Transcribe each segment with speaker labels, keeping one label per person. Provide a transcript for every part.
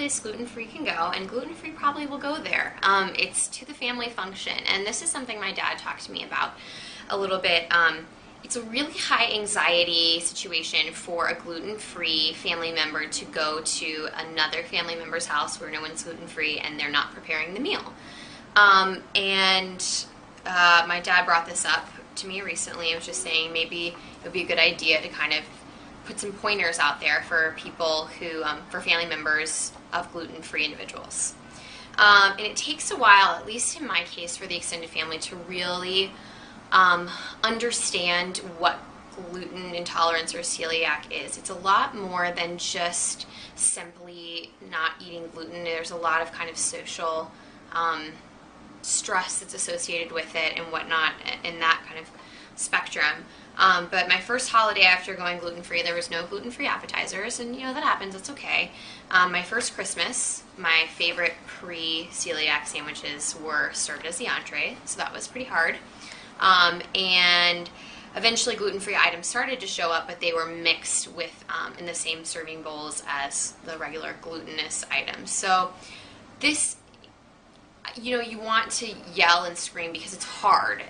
Speaker 1: place gluten-free can go, and gluten-free probably will go there. It's to the family function, and this is something my dad talked to me about a little bit. It's a really high anxiety situation for a gluten-free family member to go to another family member's house where no one's gluten-free and they're not preparing the meal. My dad brought this up to me recently. I was just saying maybe it would be a good idea to kind of put some pointers out there for people who, for family members of gluten-free individuals. And it takes a while, at least in my case for the extended family, to really understand what gluten intolerance or celiac is. It's a lot more than just simply not eating gluten. There's a lot of kind of social stress that's associated with it and whatnot in that kind of spectrum. But my first holiday after going gluten-free, there was no gluten-free appetizers, and that happens, that's okay. My first Christmas, my favorite pre-celiac sandwiches were served as the entree, so that was pretty hard. And eventually gluten-free items started to show up, but they were mixed with in the same serving bowls as the regular glutinous items. So this, you want to yell and scream because it's hard,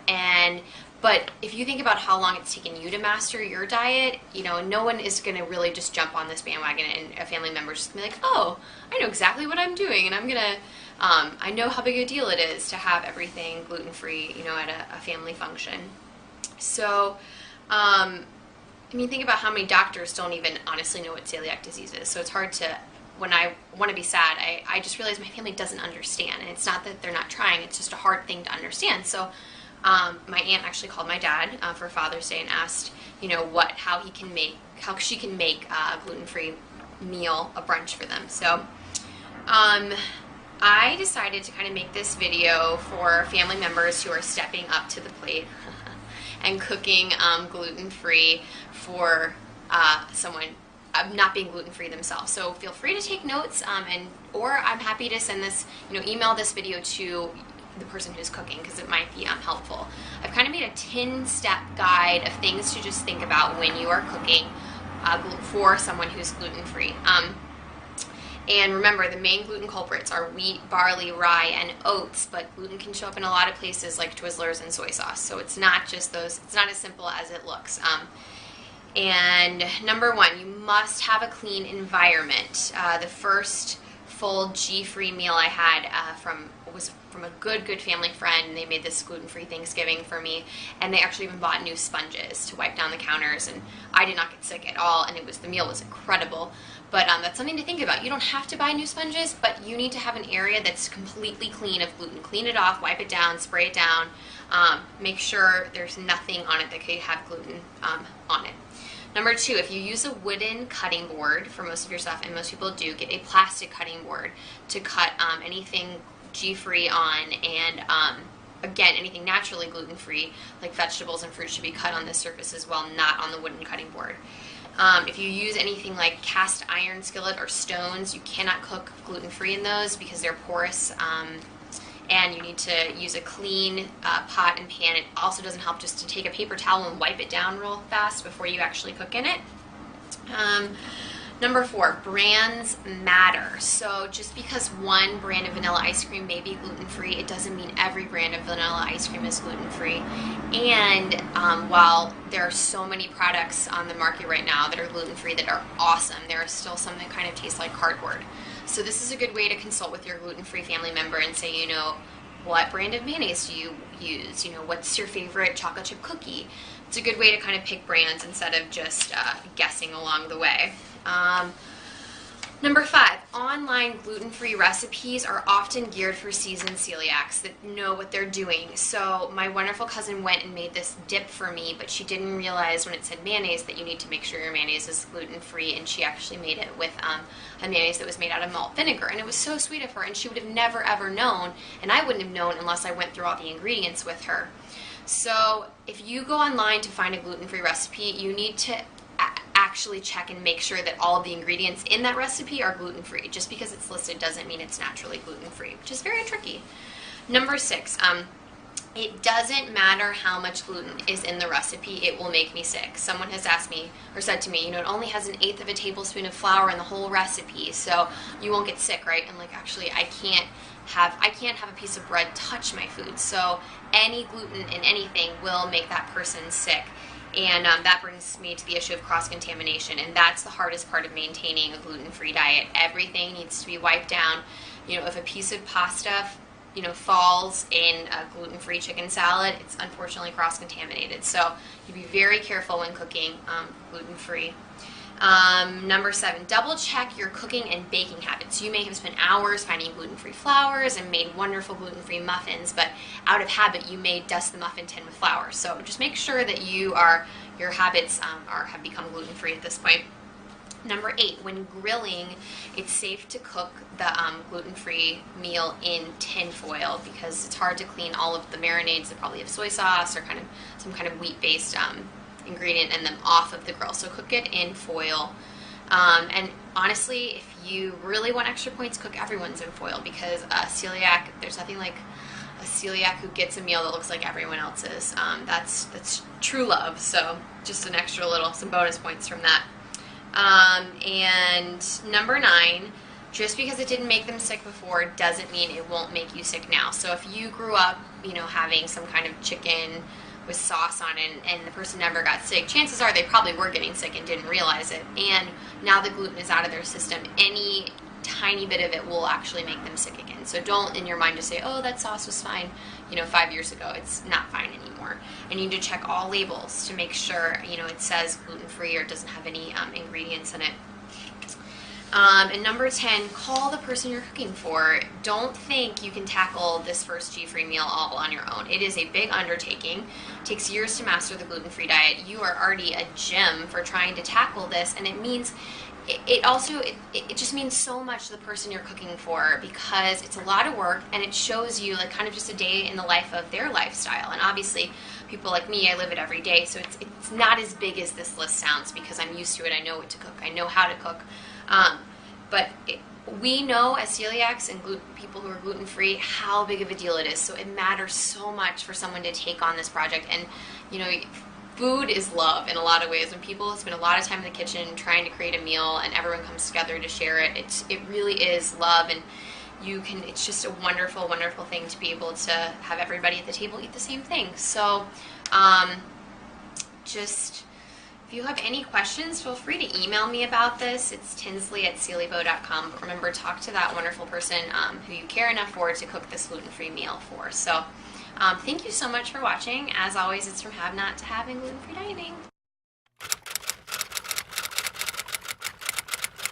Speaker 1: but if you think about how long it's taken you to master your diet, no one is going to really just jump on this bandwagon, and a family member's just going to be like, oh, I know exactly what I'm doing, and I'm going to, I know how big a deal it is to have everything gluten-free, at a family function. So, think about how many doctors don't even honestly know what celiac disease is. So it's hard to, when I want to be sad, I just realize my family doesn't understand, and it's not that they're not trying, it's just a hard thing to understand. So my aunt actually called my dad for Father's Day and asked, how she can make a gluten-free meal, a brunch for them. So I decided to kind of make this video for family members who are stepping up to the plate and cooking gluten-free for someone not being gluten-free themselves. So feel free to take notes, or I'm happy to send this, email this video to the person who's cooking, because it might be helpful. I've kind of made a 10-step guide of things to just think about when you are cooking for someone who's gluten-free. And remember, the main gluten culprits are wheat, barley, rye, and oats, but gluten can show up in a lot of places like Twizzlers and soy sauce. So it's not just those, it's not as simple as it looks. And number one, you must have a clean environment. The first full G-free meal I had was from a good family friend, and they made this gluten-free Thanksgiving for me, and they actually even bought new sponges to wipe down the counters, and I did not get sick at all, and the meal was incredible. But that's something to think about. You don't have to buy new sponges, but you need to have an area that's completely clean of gluten. Clean it off, wipe it down, spray it down, make sure there's nothing on it that could have gluten on it. Number two, if you use a wooden cutting board for most of your stuff, and most people do, get a plastic cutting board to cut anything G-free on, and again, anything naturally gluten-free, like vegetables and fruit, should be cut on this surface as well, not on the wooden cutting board. If you use anything like cast iron skillet or stones, you cannot cook gluten-free in those because they're porous, and you need to use a clean pot and pan. It also doesn't help just to take a paper towel and wipe it down real fast before you actually cook in it. Number four, brands matter. So just because one brand of vanilla ice cream may be gluten-free, it doesn't mean every brand of vanilla ice cream is gluten-free. And while there are so many products on the market right now that are gluten-free that are awesome, there are still some that kind of taste like cardboard. So this is a good way to consult with your gluten-free family member and say, what brand of mayonnaise do you use? What's your favorite chocolate chip cookie? It's a good way to kind of pick brands instead of just guessing along the way. Number five, online gluten-free recipes are often geared for seasoned celiacs that know what they're doing. So my wonderful cousin went and made this dip for me, but she didn't realize when it said mayonnaise that you need to make sure your mayonnaise is gluten-free, and she actually made it with a mayonnaise that was made out of malt vinegar, and it was so sweet of her, and she would have never ever known, and I wouldn't have known unless I went through all the ingredients with her. So if you go online to find a gluten-free recipe, you need to actually check and make sure that all of the ingredients in that recipe are gluten-free. Just because it's listed doesn't mean it's naturally gluten-free, which is very tricky. Number six, It doesn't matter how much gluten is in the recipe, it will make me sick. Someone has asked me or said to me, it only has 1/8 of a tablespoon of flour in the whole recipe, so you won't get sick, right? And like, actually, I can't have a piece of bread touch my food. So any gluten in anything will make that person sick. And that brings me to the issue of cross-contamination, and that's the hardest part of maintaining a gluten-free diet. Everything needs to be wiped down. If a piece of pasta falls in a gluten-free chicken salad, it's unfortunately cross-contaminated. So you be very careful when cooking gluten-free. Number 7, double check your cooking and baking habits. You may have spent hours finding gluten-free flours and made wonderful gluten-free muffins, but out of habit you may dust the muffin tin with flour. So just make sure that your habits have become gluten-free at this point. Number 8, when grilling, it's safe to cook the gluten-free meal in tin foil because it's hard to clean all of the marinades that probably have soy sauce or some kind of wheat-based ingredient and them off of the grill. So cook it in foil. And honestly, if you really want extra points, cook everyone's in foil because celiac, there's nothing like a celiac who gets a meal that looks like everyone else's. That's true love. So just an extra some bonus points from that. And number 9, just because it didn't make them sick before doesn't mean it won't make you sick now. So if you grew up, having some kind of chicken with sauce on it and the person never got sick, chances are they probably were getting sick and didn't realize it. And now the gluten is out of their system, any tiny bit of it will actually make them sick again. So don't in your mind just say, oh, that sauce was fine, 5 years ago. It's not fine anymore. And you need to check all labels to make sure, it says gluten-free or it doesn't have any ingredients in it. And number 10, call the person you're cooking for. Don't think you can tackle this first G-free meal all on your own. It is a big undertaking. It takes years to master the gluten-free diet. You are already a gem for trying to tackle this, and it means it just means so much to the person you're cooking for because it's a lot of work and it shows you kind of just a day in the life of their lifestyle. And obviously people like me, I live it every day, so it's not as big as this list sounds because I'm used to it. I know what to cook. I know how to cook. But we know as celiacs and people who are gluten-free how big of a deal it is. So it matters so much for someone to take on this project. And food is love in a lot of ways. When people spend a lot of time in the kitchen trying to create a meal and everyone comes together to share it, it really is love. And it's just a wonderful, wonderful thing to be able to have everybody at the table eat the same thing. So if you have any questions, feel free to email me about this. It's Tinsley@Celiebo.com. But remember, talk to that wonderful person who you care enough for to cook this gluten-free meal for. So thank you so much for watching. As always, it's from Have Not to Having Gluten-Free Dieting.